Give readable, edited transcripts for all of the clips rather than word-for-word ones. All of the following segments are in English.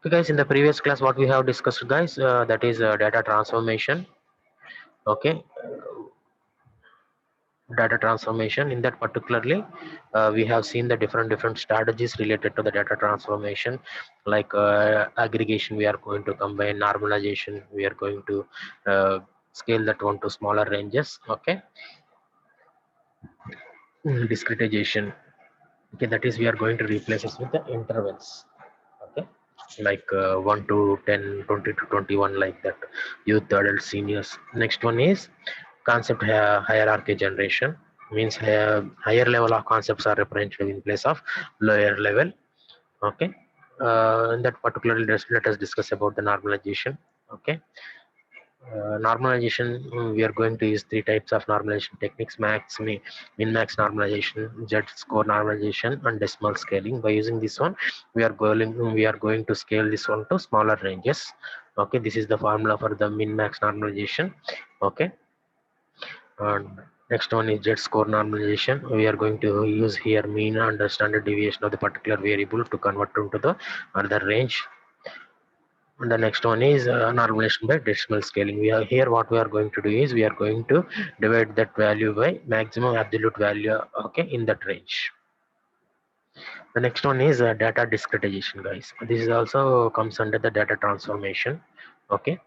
Okay, guys, in the previous class, what we have discussed, guys, that is data transformation. Okay, data transformation. In that particularly, we have seen the different strategies related to the data transformation, like aggregation. We are going to combine normalization. We are going to scale that one to smaller ranges. Okay, discretization. Okay, that is we are going to replace it with the intervals. Okay, like 1 to 10, 20 to 21, like that, youth, adults, seniors. Next one is concept hierarchy generation, means higher level of concepts are represented in place of lower level. Okay, in that particularly, let us discuss about the normalization. Okay, normalization, we are going to use three types of normalization techniques: max, min max normalization, z score normalization, and decimal scaling. By using this one, we are going to scale this one to smaller ranges. Okay, this is the formula for the min max normalization. Okay, and next one is z score normalization. We are going to use here mean and the standard deviation of the particular variable to convert into the another range. And the next one is normalization by decimal scaling. We are here, what we are going to do is we are going to divide that value by maximum absolute value, okay, in that range. The next one is data discretization, guys. This is also comes under the data transformation. Okay,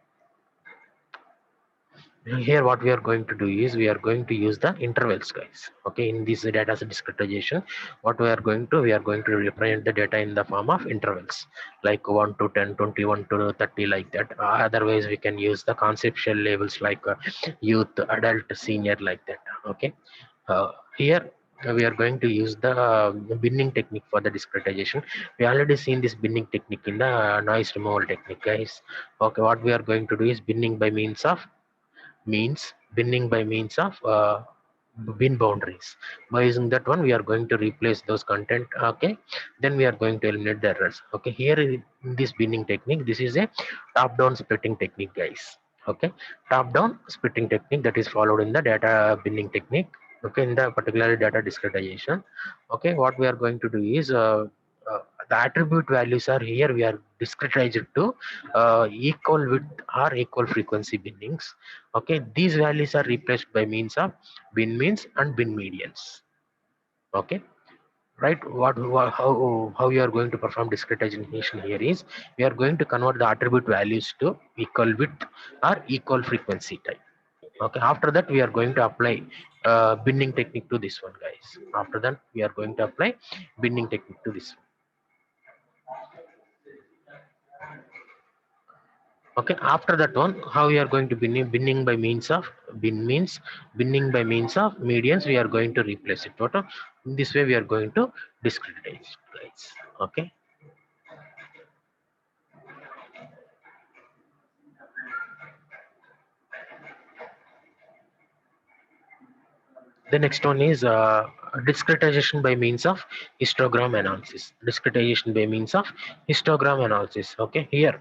here what we are going to do is we are going to use the intervals, guys. Okay, in this data discretization, what we are going to represent the data in the form of intervals, like 1 to 10, 21 to 30, like that. Otherwise we can use the conceptual labels like youth, adult, senior, like that. Okay, here we are going to use the binning technique for the discretization. We already seen this binning technique in the noise removal technique, guys. Okay, what we are going to do is binning by means of binning by means of bin boundaries. By using that one, we are going to replace those content. Okay, then we are going to eliminate the errors. Okay, here in this binning technique, this is a top down splitting technique, guys. Okay, top down splitting technique that is followed in the data binning technique. Okay, in the particular data discretization. Okay, what we are going to do is uh, the attribute values are here, we are discretized to equal width or equal frequency binnings. Okay, these values are replaced by means of bin means and bin medians. Okay, right, how we are going to perform discretization here is we are going to convert the attribute values to equal width or equal frequency type. Okay, after that we are going to apply binning technique to this one, guys. After that we are going to apply binning technique to this one. Okay, after that one, how we are going to binning by means of binning by means of medians, we are going to replace it total. In this way we are going to discretize, guys. Okay, the next one is discretization by means of histogram analysis. Discretization by means of histogram analysis. Okay, here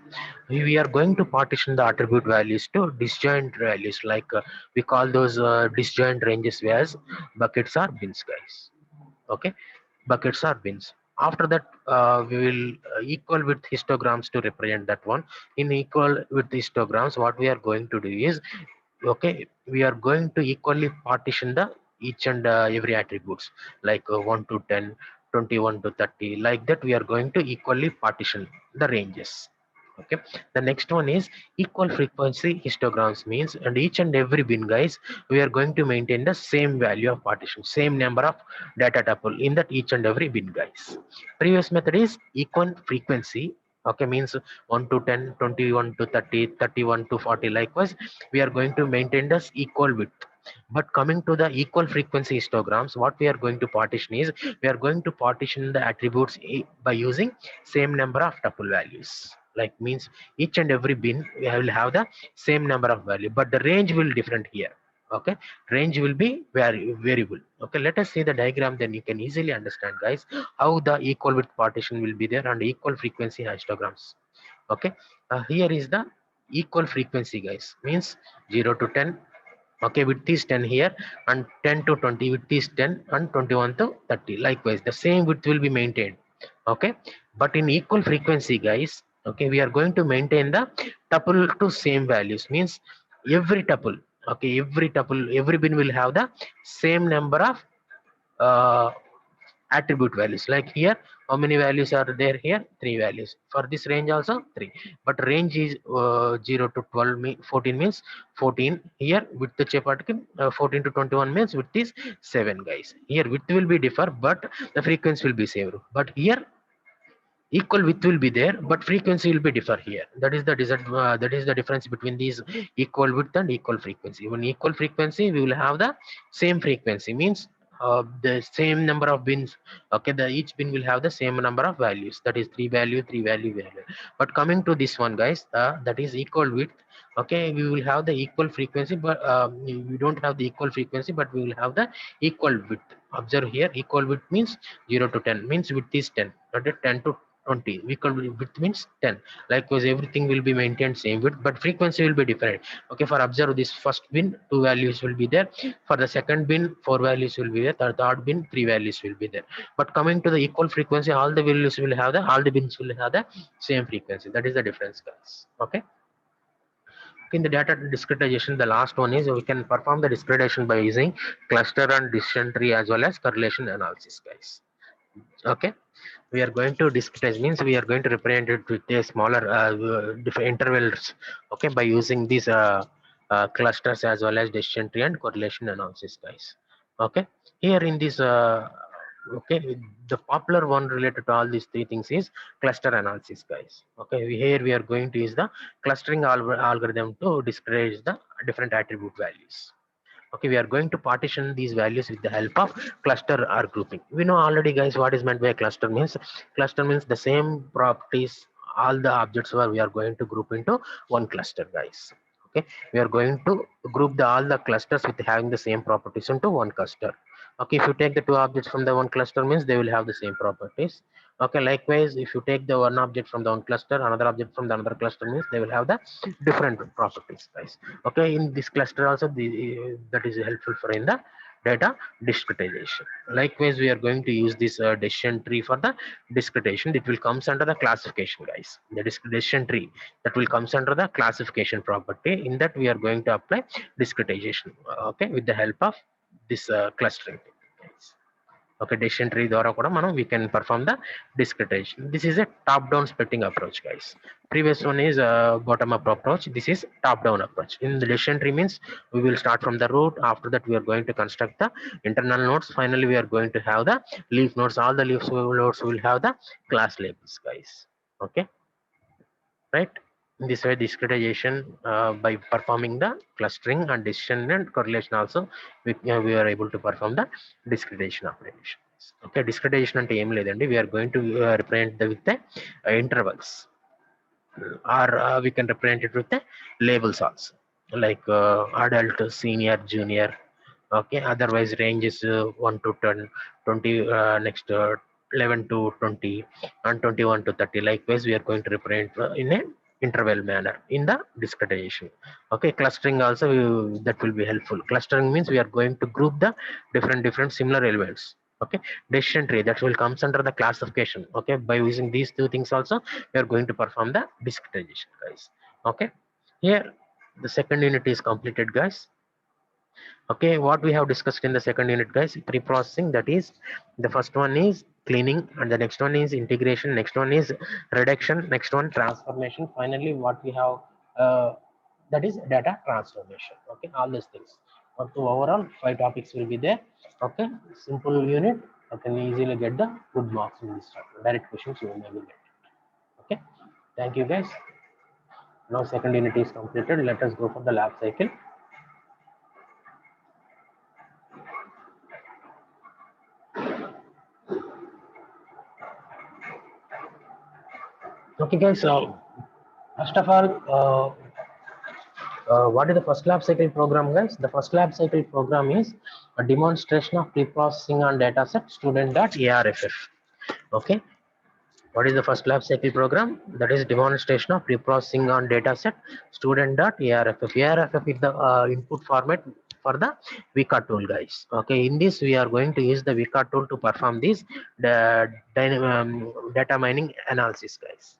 we are going to partition the attribute values to disjoint values, like we call those disjoint ranges as buckets or bins, guys. Okay, buckets or bins. After that we will equal with histograms to represent that one. In equal with histograms, what we are going to do is, okay, we are going to equally partition the each and every attributes, like 1 to 10, 21 to 30, like that we are going to equally partition the ranges. Okay, the next one is equal frequency histograms, means and each and every bin, guys, we are going to maintain the same value of partition, same number of data tuple in that each and every bin, guys. Previous method is equal frequency. Okay, means 1 to 10, 21 to 30, 31 to 40, likewise we are going to maintain this equal width. But coming to the equal frequency histograms, what we are going to partition is we are going to partition the attributes by using same number of tuple values, like means each and every bin we will have the same number of value, but the range will different here. Okay, range will be variable. Okay, let us see the diagram, then you can easily understand, guys, how the equal width partition will be there and equal frequency histograms. Okay, here is the equal frequency, guys, means 0 to 10. Okay, width is 10 here, and 10 to 20 width is 10, and 21 to 30, likewise the same width will be maintained. Okay, but in equal frequency, guys, Okay, we are going to maintain the tuple to same values, means every tuple, okay, every bin will have the same number of uh, attribute values. Like here, how many values are there? Here, 3 values. For this range also 3, but range is 0 to 12 14 means 14. Here width chepatki 14 to 21 means width is 7, guys. Here width will be differ, but the frequency will be same. But here equal width will be there, but frequency will be differ here. That is the that is the difference between these equal width and equal frequency. When equal frequency, we will have the same frequency, means the same number of bins. Okay, the each bin will have the same number of values, that is 3 value, 3 value, value. But coming to this one, guys, that is equal width. Okay, we will have the equal frequency, but we don't have the equal frequency, but we will have the equal width. Observe here, equal width means 0 to 10, means width is 10, not 10 to 20. Equal width means 10. Likewise, everything will be maintained same width, but frequency will be different. Okay, for observe this first bin, 2 values will be there. For the second bin, 4 values will be there. The third bin, 3 values will be there. But coming to the equal frequency, all the values will have the, all the bins will have the same frequency. That is the difference, guys. Okay. In the data discretization, the last one is we can perform the discretization by using cluster and decision tree as well as correlation analysis, guys. Okay, we are going to discretize, means we are going to represent it with a smaller different intervals. Okay, by using these clusters as well as decision tree and correlation analysis, guys. Okay, here in this okay, the popular one related to all these three things is cluster analysis, guys. Okay, here we are going to use the clustering algorithm to discretize the different attribute values. Okay, we are going to partition these values with the help of cluster or grouping. We know already, guys, what is meant by cluster. Means cluster means the same properties, all the objects where we are going to group into one cluster, guys. Okay, we are going to group all the clusters with having the same properties into one cluster. Okay, if you take the two objects from the one cluster, means they will have the same properties. Okay, likewise, if you take the one object from the one cluster, another object from the another cluster, means they will have the different properties, guys. Okay, in this cluster also, that is helpful for in the data discretization. Likewise, we are going to use this decision tree for the discretization. It will comes under the classification, guys. The decision tree that will comes under the classification property. In that, we are going to apply discretization. Okay, with the help of this clustering, guys. Okay, decision tree ద్వారా కూడా మనం we can perform the discretization. This is a top down splitting approach, guys. Previous one is bottom up approach. This is top down approach. In the decision tree means we will start from the root. After that, we are going to construct the internal nodes. Finally, we are going to have the leaf nodes. All the leaf nodes will have the class labels, guys. Okay, right? In this way, discretization by performing the clustering and decision and correlation also, we are able to perform the discretization operation. Okay, discretization అంటే ఏం లేదండి, we are going to represent with the intervals, or we can represent it with the labels also, like adult, senior, junior. Okay, otherwise range is 1 to 10, 20, next 11 to 20, and 21 to 30. Likewise, we are going to represent in a interval manner in the discretization. Okay, clustering also, that will be helpful. Clustering means we are going to group the different similar elements. Okay, decision tree, that will comes under the classification. Okay, by using these two things also, we are going to perform the discretization, guys. Okay, here the second unit is completed, guys. Okay, what we have discussed in the second unit, guys, pre-processing, that is the first one is cleaning, and the next one is integration, next one is reduction, next one transformation, finally what we have, that is data transformation. Okay, all these things. But to overall 5 topics will be there. Okay, simple unit, you can easily get the good marks in this chapter. Direct questions you will never get. Okay, thank you, guys. Now second unit is completed. Let us go for the lab cycle. Okay, guys, first of all, what is the first lab cycle program, guys? The first lab cycle program is a demonstration of pre-processing on dataset student.arff. Okay, what is the first lab cycle program? That is demonstration of pre-processing on dataset student.arff. ARFF is the input format for the VCA tool, guys. Okay, in this we are going to use the VCA tool to perform this the data mining analysis, guys.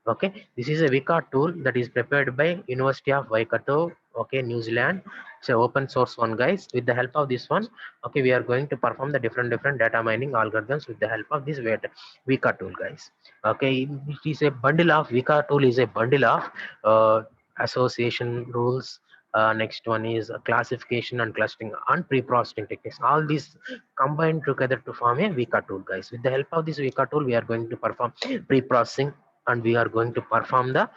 Okay, this is a Weka tool that is prepared by University of Waikato, okay, New Zealand. It's an open source one, guys. With the help of this one, okay, we are going to perform the different data mining algorithms with the help of this Weka tool, guys. Okay, it is a bundle of Weka tool is a bundle of association rules. Next one is classification and clustering and pre-processing techniques. All these combined together to form a Weka tool, guys. With the help of this Weka tool, we are going to perform pre-processing, and we are going to perform the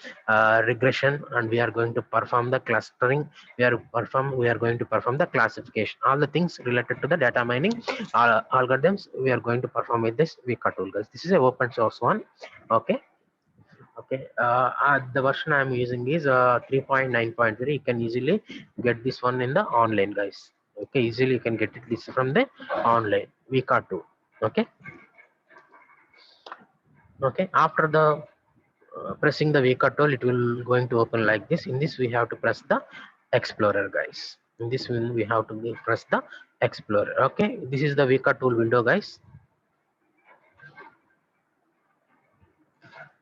regression, and we are going to perform the clustering, we are going to perform the classification. All the things related to the data mining algorithms we are going to perform with this Weka tool, guys. This is a open source one. Okay. Okay, the version I'm using is 3.9.3. You can easily get this one in the online, guys. Okay, easily you can get it this from the online Weka tool. Okay. Okay, after the pressing the Weka tool, it will going to open like this. In this we have to press the Explorer, guys. In this one we have to press the Explorer. Okay, this is the Weka tool window, guys.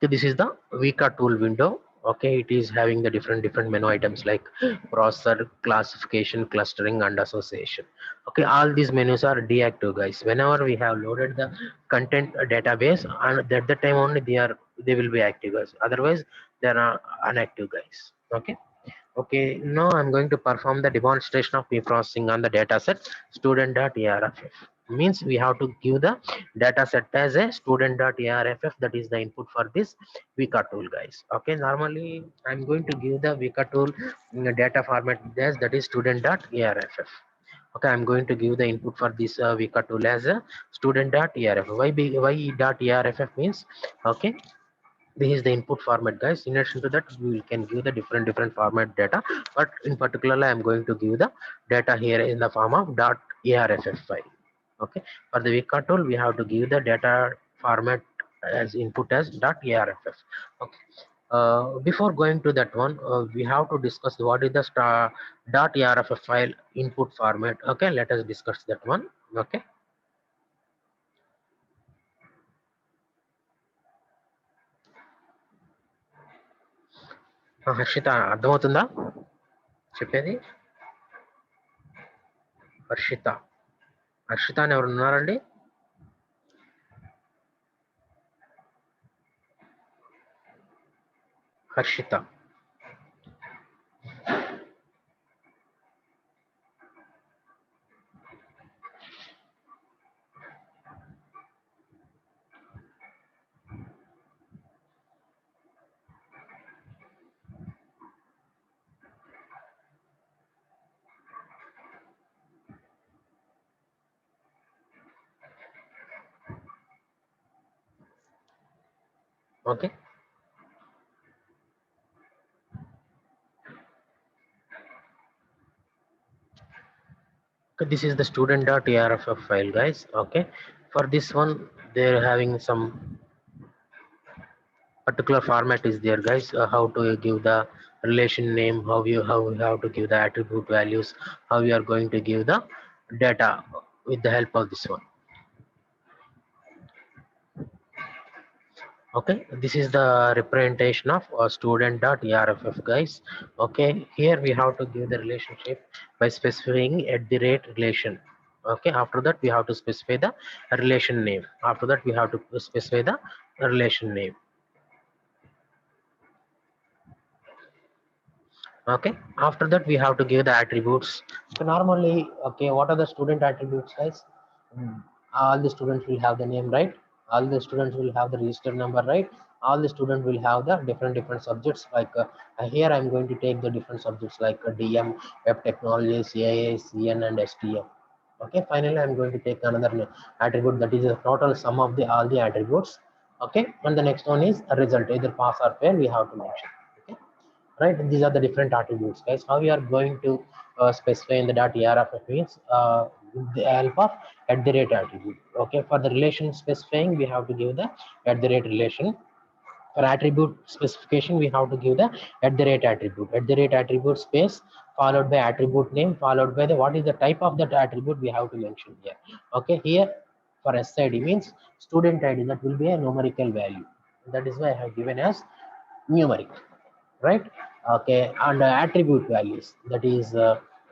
Okay, this is the Weka tool window. Okay, it is having the different menu items like processor, classification, clustering, and association. Okay, all these menus are deactive, guys. Whenever we have loaded the content database, and at the time only they will be active, guys. Otherwise they are inactive, guys. Okay. Okay, now I'm going to perform the demonstration of pre-processing on the dataset student.arff. Means we have to give the dataset as a student.arff, that is the input for this Weka tool, guys. Okay, normally I'm going to give the Weka tool data format as that is student.arff. Okay, I'm going to give the input for this Weka tool as a student.arff. Why.arff means, okay, this is the input format, guys. In addition to that, we can give the different format data, but in particular I'm going to give the data here in the form of .arff file. Okay, for the Weka tool we have to give the data format as input as .arff. Okay, before going to that one, we have to discuss what is the .arff file input format. Okay, let us discuss that one. Okay. Harshita అర్థమవుతుందా చెప్పేది? హర్షిత, హర్షిత అని ఎవరు ఉన్నారండి? Harshita. Okay. Okay, this is the student.arff file, guys. Okay, for this one they're having some particular format is there, guys. How to give the relation name, how you have to give the attribute values, how you are going to give the data with the help of this one. Okay, this is the representation of student.arff, guys. Okay, here we have to give the relationship by specifying @relation. Okay, after that we have to specify the relation name. After that we have to specify the relation name. Okay, after that we have to give the attributes. So normally, okay, what are the student attributes, guys? All the students will have the name, right? All the students will have the register number, right? All the students will have the different subjects, like here I'm going to take the different subjects like DM, web technology, CIA, CN, and STM. Okay, finally I'm going to take another attribute, that is the total sum of the all the attributes. Okay, and the next one is a result, either pass or fail we have to mention. Okay, right? These are the different attributes, guys. How we are going to specify in the .arff means with the help of attribute. Okay, for the relation specifying we have to give the relation. For attribute specification we have to give the attribute, attribute space followed by attribute name followed by the what is the type of that attribute we have to mention here. Okay, here for SID means student ID, that will be a numerical value. That is why I have given as numeric, right? Okay, and attribute values, that is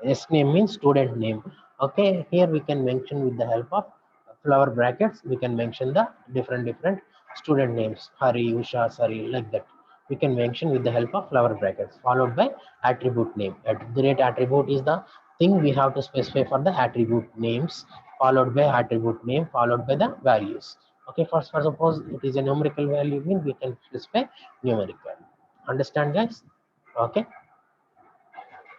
s name means student name. Okay, here we can mention with the help of flower brackets, we can mention the different student names, Hari, Usha, Sari, like that. We can mention with the help of flower brackets followed by attribute name. At the rate attribute is the thing we have to specify for the attribute names, followed by attribute name, followed by the values. Okay, first for suppose it is a numerical value, mean we can specify numeric value. Understand, guys? Okay,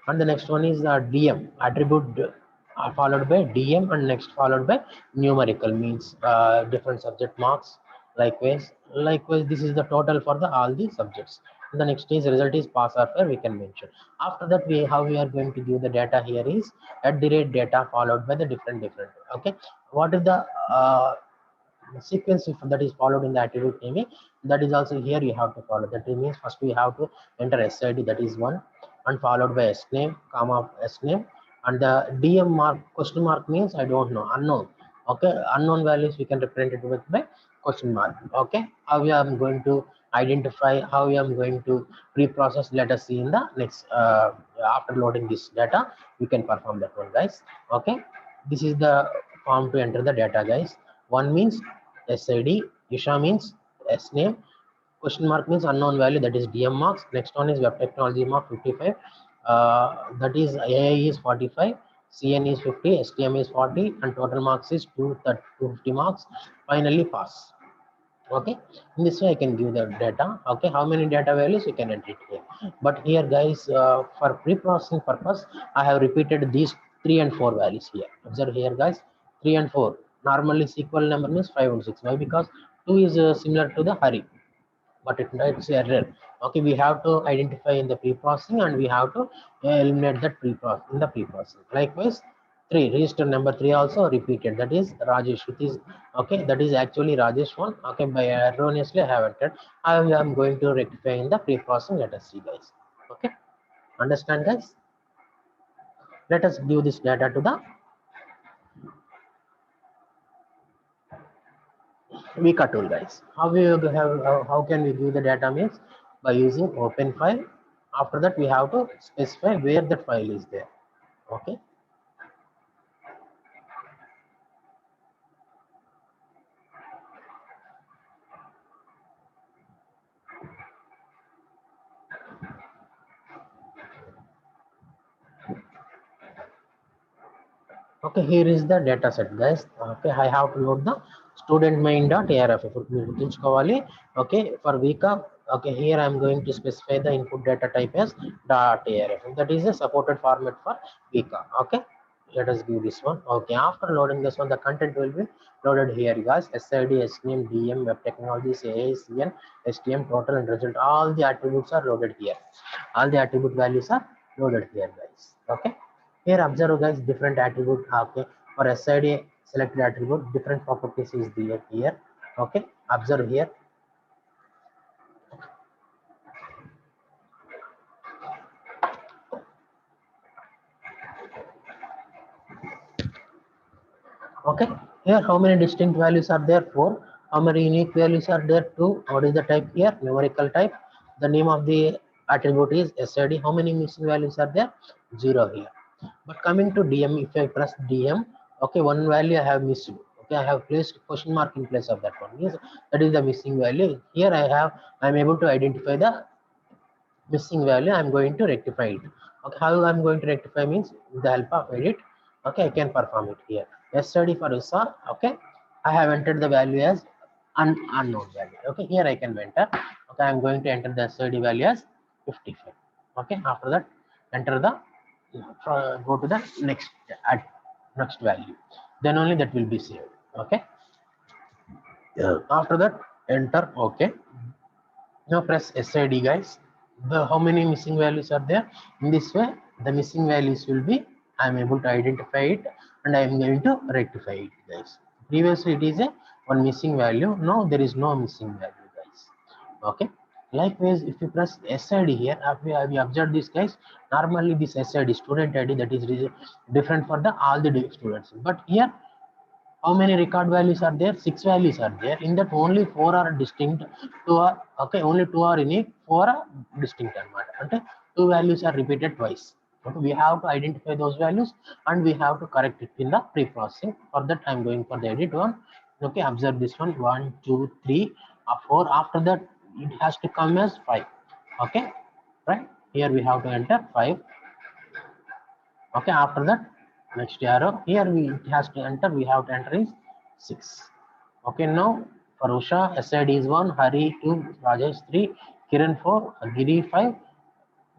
and the next one is dm attribute, followed by dm, and next followed by numerical means different subject marks. Likewise this is the total for the all the subjects. The next is result is pass or fail, we can mention. After that, we how we are going to give the data here is at the rate data followed by the different. Okay, what is the sequence if that is followed in the attribute naming, that is also here you have to follow. That means first we have to enter sid, that is one, and followed by s name comma s name, and the dm mark question mark means I don't know, unknown. Okay, unknown values we can represent it with by question mark. Okay, how we are going to identify, how we are going to pre-process, let us see in the next after loading this data we can perform that one, guys. Okay, this is the form to enter the data, guys. One means SID, Isha means S name, question mark means unknown value, that is DM marks. Next one is web technology mark 55, that is AI is 45, CN is 50, STM is 40, and total marks is 250 marks. Finally, pass. Okay, in this way I can give the data. Okay, how many data values you can enter it here. But here, guys, for pre-processing purpose, I have repeated these 3 and 4 values here. Observe here, guys, 3 and 4. Normally SQL number means 5 and 6. Why? Because 2 is similar to the Hari, but it's error. Okay, we have to identify in the pre-processing, and we have to eliminate that pre-process in the pre-processing. Likewise, 3 register number 3 also repeated, that is Rajesh, it is okay, that is actually Rajesh one. Okay, by erroneously I have entered. I am going to rectify in the pre-processing. Let us see, guys. Okay, understand, guys? Let us give this data to the Vika tool, guys. How we have how can we view the data means by using open file. After that, we have to specify where that file is there. Okay. Okay, here is the data set, guys. Okay, I have to load the student main.arff. Okay, for Vika. Okay, here I am going to specify the input data type as .arff. That is a supported format for Vika. Okay, let us give this one. Okay, after loading this one, the content will be loaded here, guys. SID, SNAME, DM, web technologies, AICN, STM, total, and result. All the attributes are loaded here. All the attribute values are loaded here, guys. Okay. Here observe, guys, different attribute. Okay, for SID selected attribute, different properties is there here. Okay, observe here. Okay, here how many distinct values are there? 4. How many unique values are there? 2. What is the type here? Numerical type. The name of the attribute is SID. How many missing values are there? 0 here. But coming to DM, if I press DM, okay, one value I have missed. Okay, I have placed question mark in place of that one. Yes, that is the missing value. Here I am able to identify the missing value. I'm going to rectify it. Okay, how I'm going to rectify means with the help of edit. Okay, I can perform it here. Study for USA. Okay, I have entered the value as unknown value. Okay, here I can enter. Okay, I'm going to enter the study value as 55. Okay, after that, enter the go to the next at next value. Then only that will be saved. Okay. Yeah. After that, enter. Okay. Now press SID, guys. The how many missing values are there? In this way, the missing values will be, I am able to identify it, and I am going to rectify it, guys. Previously it is a one missing value. Now there is no missing value, guys. Okay. Likewise, if you press SID here, we observed this, guys. Normally this SID student ID, that is different for the all the students. But here How many record values are there? 6 values are there. In that only 4 are distinct, 2 are okay, only 2 are unique, 4 are distinct anamata. Ante 2 values are repeated twice. Okay, we have to identify those values and we have to correct it in the pre-processing. For that I'm going for the edit one. Okay, observe this one, 1 2 3 4. After that it has to come as 5. Okay, right, here we have to enter 5. Okay, after that next arrow here we it has to enter, we have to enter is 6. Okay, now for Usha SID is 1, Hari 2, Rajesh 3, Kiran 4, Giri 5,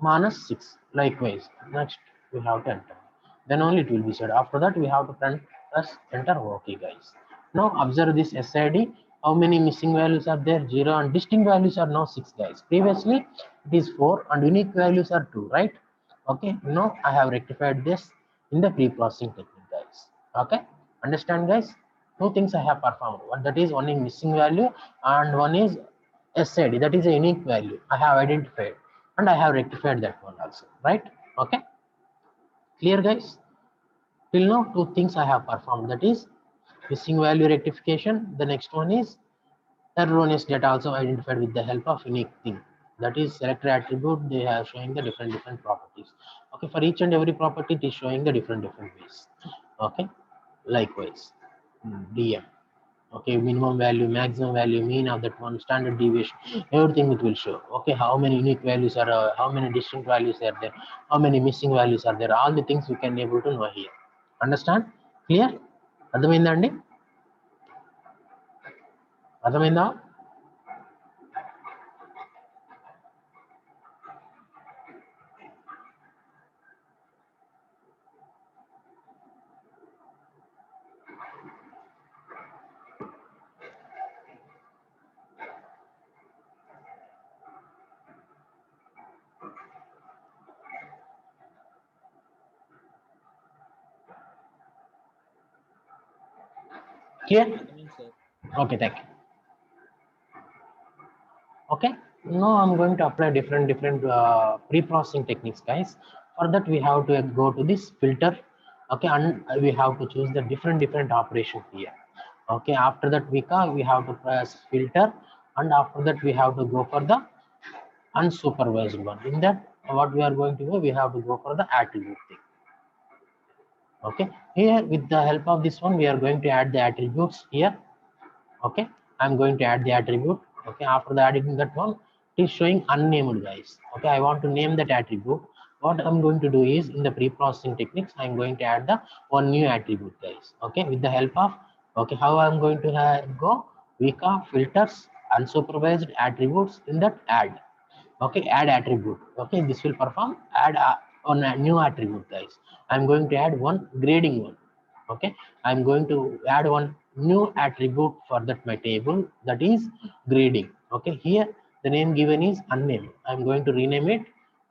Manas 6. Likewise next we have to enter, then only it will be said. After that we have to press enter. Okay guys, now observe this SID, how many missing values are there? 0, and distinct values are now 6 guys. Previously it is 4 and unique values are 2, right? Okay, now I have rectified this in the pre-processing technique guys. Okay, understand guys? Two things I have performed. One, that is one is missing value and one is SID, that is a unique value I have identified and I have rectified that one also, right? Okay, clear guys? Till now two things I have performed, that is missing value rectification. The next one is erroneous data also identified with the help of unique thing, that is selector attribute. They are showing the different properties. Okay, for each and every property it is showing the different ways. Okay, likewise DM. Okay, minimum value, maximum value, mean of that one, standard deviation, everything it will show. Okay, how many unique values are how many distinct values are there, how many missing values are there, all the things we can able to know here. Understand? Clear? అర్థమైందా అండి? అర్థమైందా? Clear? Okay, thank you. Okay, now I'm going to apply different pre-processing techniques guys. For that we have to go to this filter. Okay, and we have to choose the different operation here. Okay, after that we have to press filter, and after that we have to go for the unsupervised one. In that what we are going to do, we have to go for the attribute thing. Okay, here with the help of this one we are going to add the attributes here. Okay, I'm going to add the attribute. Okay, after the adding that one, it is showing unnamed guys. Okay, I want to name that attribute. What I'm going to do is, in the pre-processing techniques I'm going to add the one new attribute guys. Okay, with the help of, okay, how I'm going to go, Vika filters unsupervised attributes, in that add. Okay, add attribute. Okay, this will perform add on a new attribute guys. I'm going to add one grading one. Okay, I'm going to add one new attribute for that my table, that is grading. Okay, here the name given is unnamed. I'm going to rename it.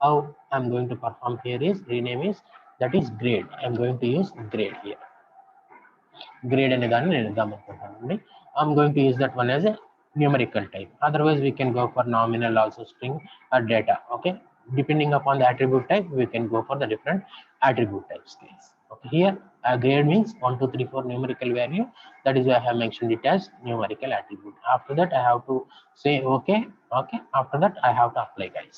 How I'm going to perform here is rename is, that is grade. I'm going to use grade here. Grade అనే దాన్ని నేను ఇద్దాం అనుకుంటానండి. I'm going to use that one as a numerical type. Otherwise we can go for nominal also, string or data. Okay, depending upon the attribute type we can go for the different attribute types guys. Okay, here grade means 1 2 3 4 numerical value, that is why I have mentioned it as numerical attribute. After that I have to say okay. Okay, after that I have to apply guys,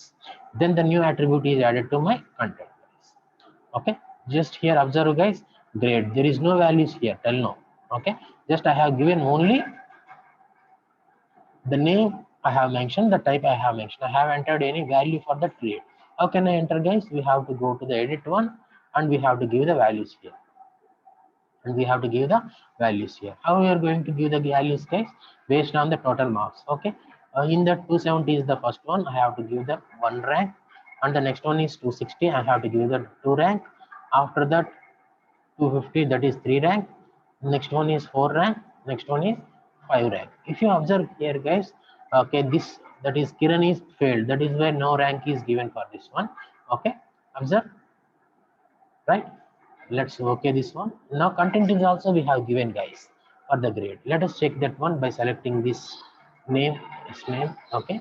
then the new attribute is added to my content guys. Okay, just here observe guys, grade, there is no values here till now. Okay, just I have given only the name I have mentioned, the type I have mentioned. I have entered any value for that grade. How can I enter guys? We have to go to the edit one and we have to give the values here, and we have to give the values here. How we are going to give the values guys? Based on the total marks. Okay, in that 270 is the first one, I have to give the 1 rank, and the next one is 260, I have to give the 2 rank. After that 250, that is 3 rank. Next one is 4 rank. Next one is 5 rank. If you observe here guys, okay, this, that is Kiran is failed, that is where no rank is given for this one. Okay, observe, right? Let's okay this one. Now content is also we have given guys for the grade. Let us check that one by selecting this name, this name. Okay,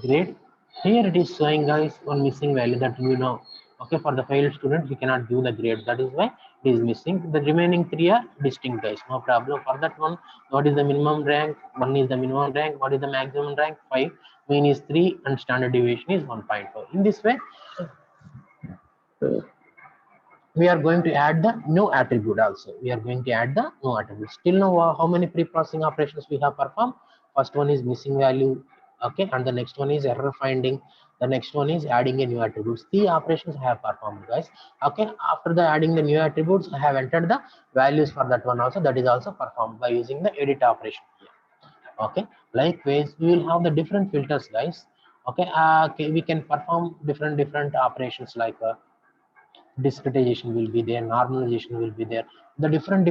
grade, here it is showing guys one missing value, that you know. Okay, for the failed student we cannot give the grade, that is why is missing. The remaining 3 are distinct guys, no problem. For that one, what is the minimum rank? 1 is the minimum rank. What is the maximum rank? 5. Mean is 3 and standard deviation is 1.4. In this way, we are going to add the new attribute also. We are going to add the new attribute. Still now, how many pre-processing operations we have performed? First one is missing value, okay, and the next one is error finding. The next one is adding a new attributes. The operations I have performed, guys. Okay, after the adding the new attributes, I have entered the values for that one also. That is also performed by using the edit operation here. Okay, likewise, we will have the different filters, guys. Okay, okay, we can perform different operations like discretization will be there, normalization will be there. The different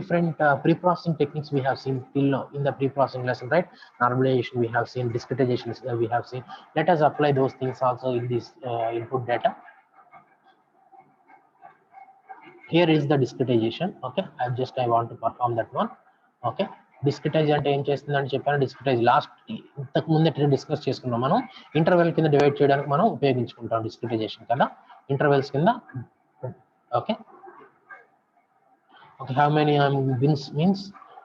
pre-processing techniques we have seen till now in the pre-processing lesson, right? Normalization we have seen, discretization we have seen. Let us apply those things also in this input data. Here is the discretization. Okay, I want to perform that one. Okay, discretize అంటే ఏం చేస్తుందని చెప్పాను. Discretize last ఇంతకు ముందే discuss చేసుకున్నాం. మనం interval కింద divide చేయడానికి మనం ఉపయోగించుకుంటాం డిస్క్రిటైజేషన్ కదా, ఇంటర్వెల్స్ కింద. Okay, okay, how many bins means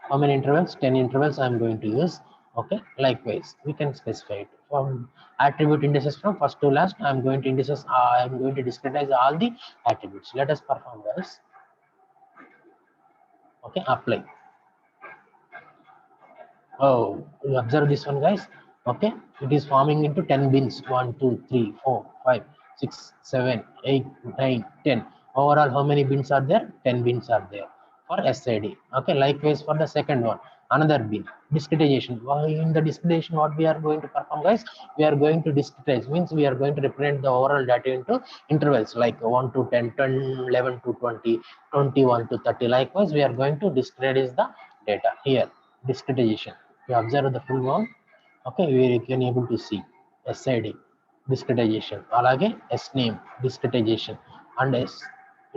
how many intervals? 10 intervals I'm going to use. Okay, likewise we can specify it from attribute indices from first to last. I'm going to indices, I'm going to discretize all the attributes. Let us perform this. Okay, apply. Oh, you observe this one, guys. Okay, it is forming into 10 bins. 1 2 3 4 5 6 7 8 9 10. Overall how many bins are there? 10 bins are there for SID. Okay, likewise for the second one, another bin. Discretization. In the discretization, what we are going to perform, guys? We are going to discretize, means we are going to represent the overall data into intervals like 1 to 10, 10 11 to 20, 21 to 30. Likewise we are going to discretize the data here. Discretization, you observe the full one. Okay, we can able to see SID discretization, alage SNAME discretization, and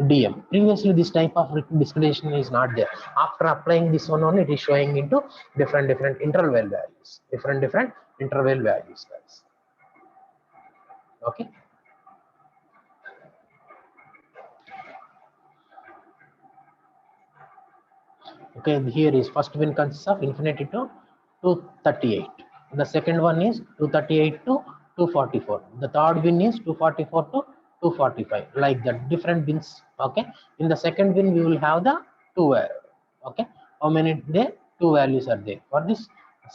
DM. Previously this type of discretization is not there. After applying this one only, it is showing into different interval values, different interval values, guys. Okay, okay, here is first bin consists of infinity to 238. The second one is 238 to 244. The third bin is 244 to 245, like the different bins. Okay, in the second bin we will have the two. Okay, how many there? Two values are there for this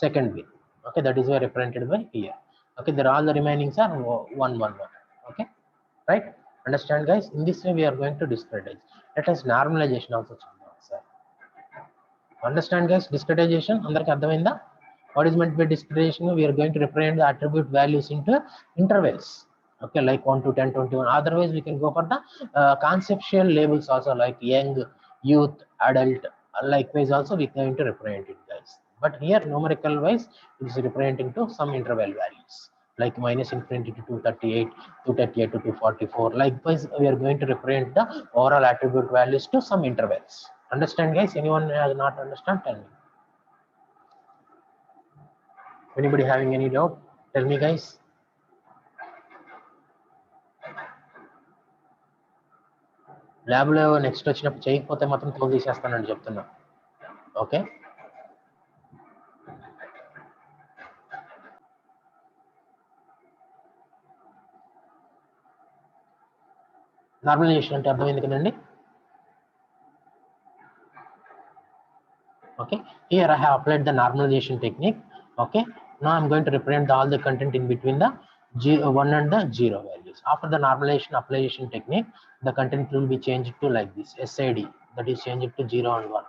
second bin. Okay, that is why represented by here. Okay, there all the remainings are 111. Okay, right? Understand, guys? In this way we are going to discretize. Let us normalization also check. Understand, guys? Discretization andarki ardhamainda? What is meant by discretization? We are going to represent the attribute values into intervals. Okay, like 1 to 10, 21. Otherwise we can go for the conceptual labels also, like young, youth, adult. Likewise also we are going to represent it, guys. But here numerical wise it is representing to some interval values like minus infinity to 238, 238 to 244. Likewise we are going to represent the overall attribute values to some intervals. Understand, guys? Anyone has not understand, tell me. Anybody having any doubt, tell me, guys. Lab లో next వచ్చినప్పుడు చేయకపోతే మాత్రం తోలు తీసేస్తానని చెప్తున్నా. Okay, normalisation అంటే అర్థమైంది కదండి. Okay, here I have applied the normalization technique. Okay, now I'm going to represent all the content in between the 1 and the 0 values. After the normalization application technique, the content will be changed to like this. SID, that is changed to 0 and 1.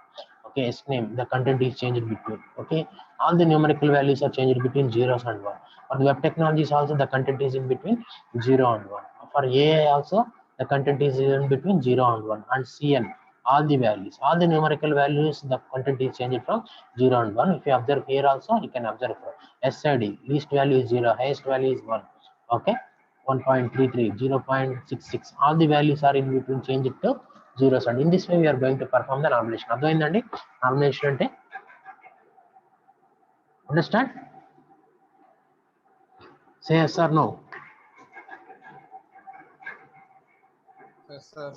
Okay, SNAME, the content is changed between. Okay, all the numerical values are changed between zeros and 1. For the web technologies also, the content is in between 0 and 1. For AI also, the content is in between 0 and 1. And CN, all the values, all the numerical values, the content is changed from 0 and 1. If you observe here also, you can observe SID, least value is 0, highest value is 1. Okay, 1.33, 0.66, all the values are in between changed to zeros. And in this way we are going to perform the normalization. అర్థమైందండి normalisation అంటే? Understand? Say yes or no. Yes, sir.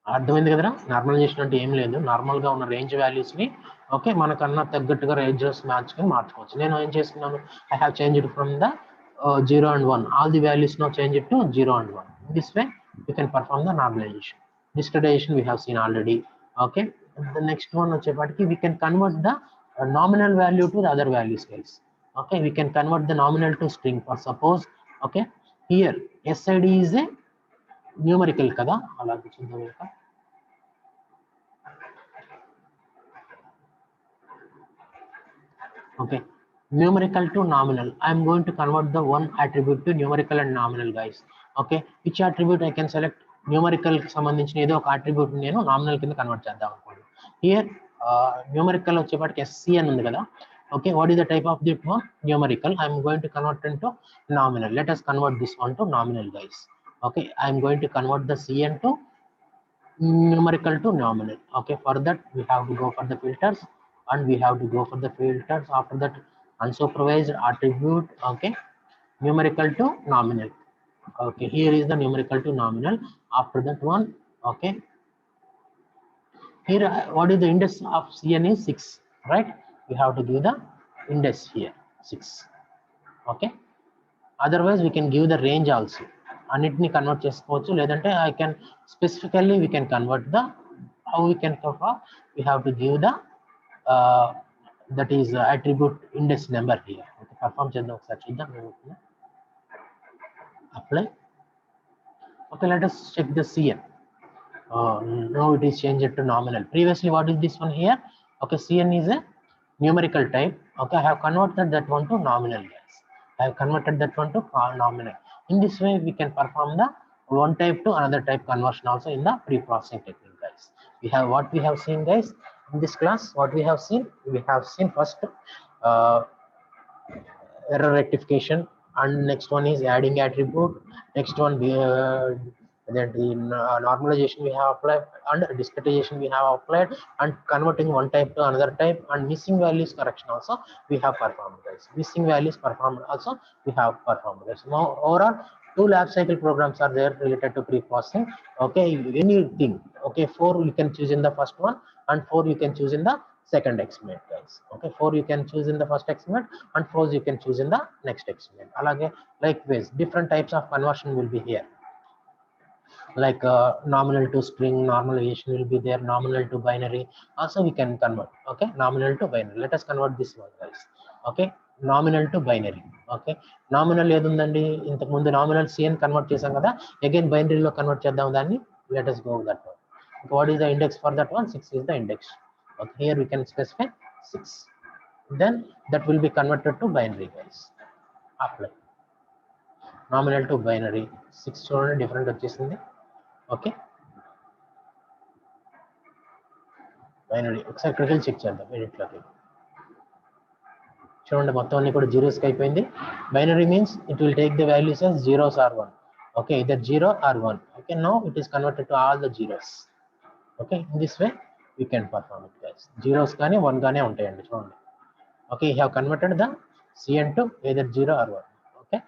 అర్థమైంది కదరా? Normalisation అంటే ఏం లేదు, నార్మల్గా ఉన్న range వాల్యూస్ని ఓకే మనకన్నా తగ్గట్టుగా రేంజెస్ మ్యాచ్గా మార్చుకోవచ్చు. నేను ఏం చేస్తున్నాను, I have changed from the 0 and 1, all the values now change it to 0 and 1. This way you can perform the normalization. Discretization we have seen already. Okay, the next one వచ్చేపాటికి we can convert the nominal value to the other values guys. Okay, we can convert the nominal to string. For suppose, okay, here SID is a numerical kada, అలాగే చూద్దాం ఇంకా. Okay, numerical to nominal. I am going to convert the one attribute to numerical and nominal guys. Okay, which attribute I can select? Numerical కి సంబంధించిన ఏదో ఒక attribute నేను nominal కింద convert చేద్దాం అనుకోండి. Here numerical వచ్చేపాటికి SC అని ఉంది కదా. Okay, what is the type of this one? Numerical. I am going to convert into nominal. Let us convert this one to nominal guys. Okay, I am going to convert the CN to numerical to nominal. Okay, for that we have to go for the filters, and we have to go for the filters. After that, unsupervised attribute. Okay, numerical to nominal. Okay, here is the numerical to nominal. After that one, okay, here what is the index of CN is 6, right? We have to give the index here 6. Okay, otherwise we can give the range also. అన్నిటిని convert చేసుకోవచ్చు, లేదంటే I can specifically we can convert the how we can perform. We have to give the that is attribute index number here. Okay, perform చేద్దాం ఒకసారి చూద్దాం. Apply. Okay, let us check the CN. Now it is changed to nominal. Previously what is this one here? Okay, CN is a numerical type. Okay, I have converted that one to nominal guys. I have converted that one to nominal. In this way we can perform the one type to another type conversion also in the pre-processing technique guys. We have what we have seen guys in this class. What we have seen first error rectification, and next one is adding attribute. Next one then the normalization we have applied, and discretization we have applied, and converting one type to another type, and missing values correction also we have performed guys. Missing values performed also we have performed guys. Now overall 2 lab cycle programs are there related to pre-processing. Okay, anything. Okay, 4 you can choose in the first one, and 4 you can choose in the second experiment guys. Okay, 4 you can choose in the first experiment, and 4 you can choose in the next experiment. Alage likewise different types of conversion will be here, like nominal to string normalization will be there, nominal to binary also we can convert. Okay, nominal to binary. Let us convert this one guys. Okay, nominal to binary. Okay, nominal ఏది ఉందండి, ఇంతకు ముందు nominal CN convert చేసాం కదా, again బైనరీలో convert చేద్దాం దాన్ని. Let us go with that one. Okay, what is the index for that one? 6 is the index. Okay, here we can specify 6, then that will be converted to binary guys. Apply. Nominal to binary 6 చూడండి different వచ్చేసింది. Okay, binary ఒకసారి ఇక్కడికి వెళ్ళి check చేద్దాం ఎడిట్లోకి. చూడండి మొత్తం అన్ని కూడా జీరోస్కి అయిపోయింది. Binary means it will take the values as zeros or 1. Okay, either 0 or 1. Okay, now it is converted to all the zeros. Okay, in this way we can perform it guys. Zeros కానీ 1 గానే ఉంటాయండి చూడండి. Okay, you have converted the CN to either 0 or 1. Okay,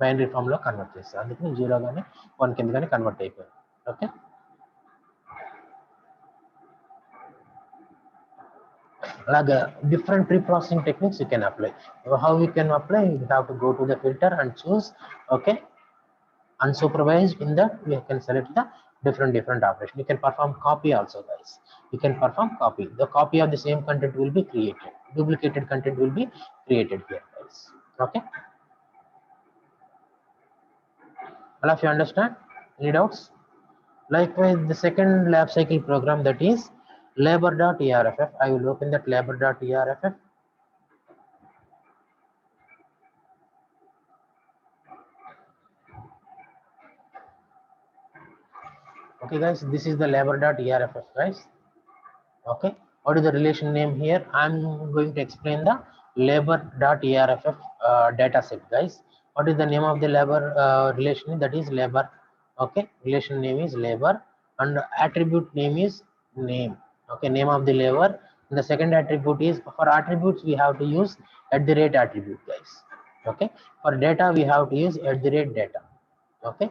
binary form లో convert చేస్తాం, అందుకని 0 గానీ 1 కింద కానీ కన్వర్ట్ అయిపోయింది. ఓకే, అలాగా different pre-processing techniques you can apply. How we can apply? You have to go to the filter and choose. Okay, unsupervised. In that we can select the different operation. You can perform copy also guys. You can perform copy. The copy of the same content will be created, duplicated content will be created here guys. Okay, all of you understand? Any doubts? Likewise the second lab cycle program, that is labor.erff. I will open that labor.erff. Okay guys, this is the labor.erff guys. Okay, what is the relation name here? I'm going to explain the labor.erff data set guys. What is the name of the labor relation? That is labor. Okay, relation name is labor, and attribute name is name. Okay, name of the labor. And the second attribute is, for attributes we have to use @ attribute guys. Okay, for data we have to use @ data. Okay,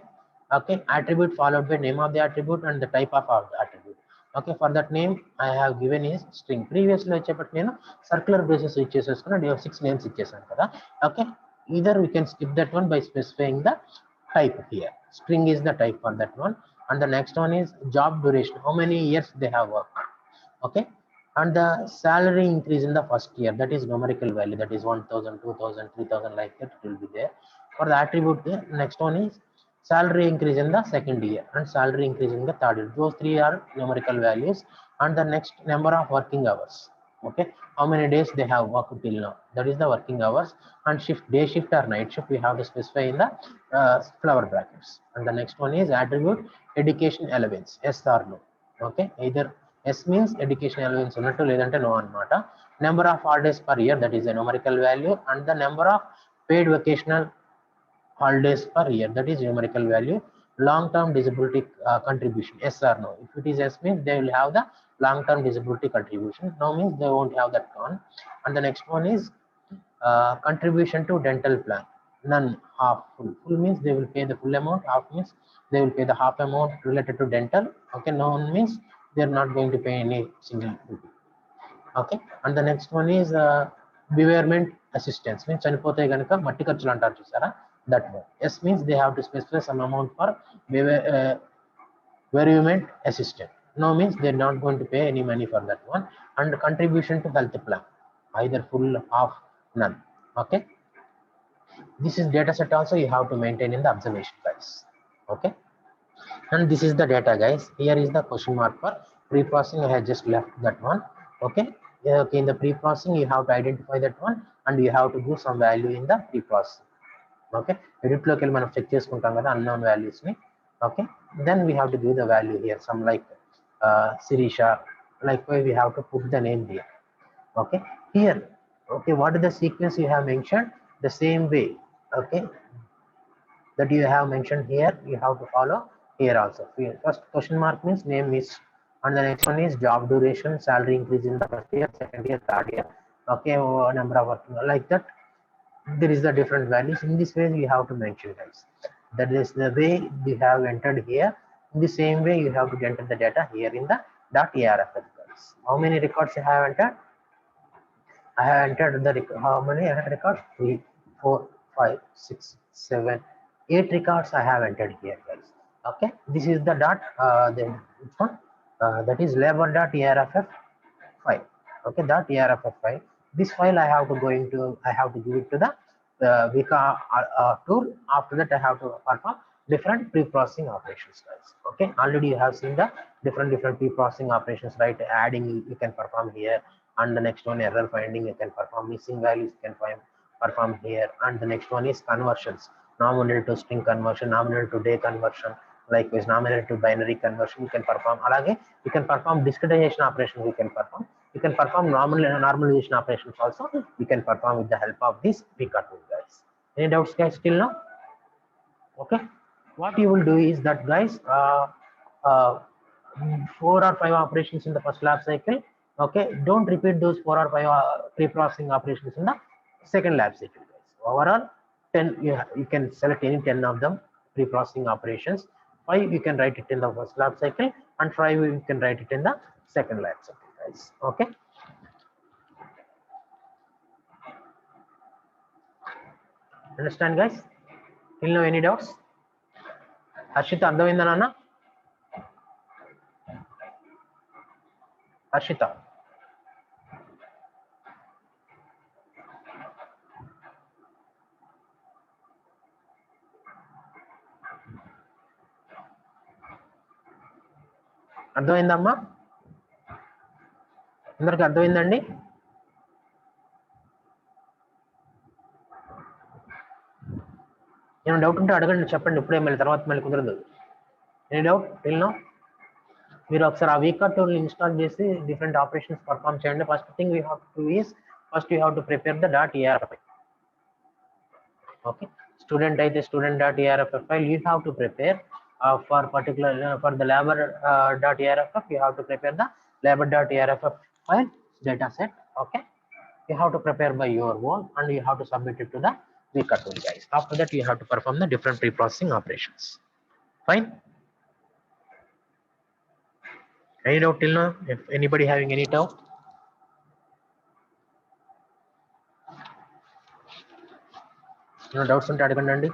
Okay, attribute followed by name of the attribute and the type of the attribute. Okay, for that name I have given is string. Previously వచ్చేపటి నేను circular braces use చేసేసుకున్నా 6 names ఇచ్చేసాను కదా. Okay, either we can skip that one by specifying the type here. String is the type for that one, and the next one is job duration, how many years they have worked. Okay, and the salary increase in the first year, that is numerical value, that is 1000, 2000, 3000, like that it will be there. For the attribute there, next one is salary increase in the second year and salary increase in the third year. Those three are numerical values. And the next, number of working hours. Okay, how many days they have worked till now, that is the working hours. And shift, day shift or night shift, we have to specify in the flower brackets. And the next one is attribute education allowance, yes or no. Okay, either S means education allowance ఉన్నట్టు లేదంటే no అన్నమాట. Number of holidays per year, that is a numerical value, and the number of paid vacational holidays per year, that is numerical value. Long term disability contribution, yes or no. If it is yes means they will have the long term disability contribution, no means they won't have that one. And the next one is contribution to dental plan, none, half, full. Full means they will pay the full amount, half means they will pay the half amount related to dental. Okay, none means they are not going to pay any single rupee. Okay, and the next one is bereavement assistance, means చనిపోతే గనుక మట్టి ఖర్చులు అంటారు చూసారా, that one. Yes means they have to specify some amount for bereavement assistance. No means they're not going to pay any money for that one. And contribution to health plan, either full, half, none. Okay, this is data set also you have to maintain in the observation, guys. Okay, and this is the data, guys. Here is the question mark for pre-processing, I have just left that one. Okay, okay, in the pre-processing you have to identify that one and you have to do some value in the pre-processing. Okay, edit loki వెళ్ళి మనం check చేసుకుంటాం కదా unknown values ni. Okay, then we have to give the value here, some like Sirisha, like we have to put the name here. Okay, here, okay, what is the sequence you have mentioned, the same way. Okay, that you have mentioned here you have to follow here also. First question mark means name is, and the next one is job duration, salary increase in the first year, second year, third year. Okay, number of working, like that there is the different values. In this way you have to mention, guys. That is the way we have entered here. In the same way you have to enter the data here in the .arff, guys. How many records you have entered? I have entered the how many records? 3, 4, 5, 6, 7, 8 records I have entered here, guys. Okay, this is the dot then which one, that is labor.arff file. Okay, .arff file. This file I have to give it to the Vika tool. After that I have to perform different pre-processing operations, guys. Okay, already you have seen the different pre-processing operations, right? Adding you can perform here, and the next one error finding you can perform, missing values you can perform here, and the next one is conversions, nominal to string conversion, nominal to day conversion, likewise nominal to binary conversion you can perform. Alage you can perform discretization operations, you can perform normalization operations also you can perform with the help of this Vika tool, guys. Any doubts, guys, till now? Okay, what you will do is that, guys, 4 or 5 operations in the first lab cycle. Okay, don't repeat those 4 or 5 pre-processing operations in the second lab cycle, guys. Overall 10 you can select any 10 of them pre-processing operations. 5 you can write it in the first lab cycle and 5 you can write it in the second lab cycle, guys. Okay, understand, guys? Till now any doubts? Harshita అర్థమైందా నాన్న? హర్షిత అర్థమైందమ్మా? అందరికి అర్థమైందండి? ఏమైనా doubt ఉంటే అడగండి, చెప్పండి ఇప్పుడే, మళ్ళీ తర్వాత మళ్ళీ కుదరదు. Any doubt till now? మీరు ఒకసారి ఆ వీకా టూల్ ఇన్స్టాల్ చేసి డిఫరెంట్ ఆపరేషన్స్ పర్ఫామ్ చేయండి. First thing you have to is first you have to prepare the .arff. Okay, student అయితే student.arff file you have to prepare for particular for the labor.arff you have to prepare the labor.arff file data set. Okay, you have to prepare by your own and you have to submit it to the Vika tool, guys. After that you have to perform the different pre-processing operations. Fine. Any doubt till now? If anybody having any doubt? No doubts on అడగండి.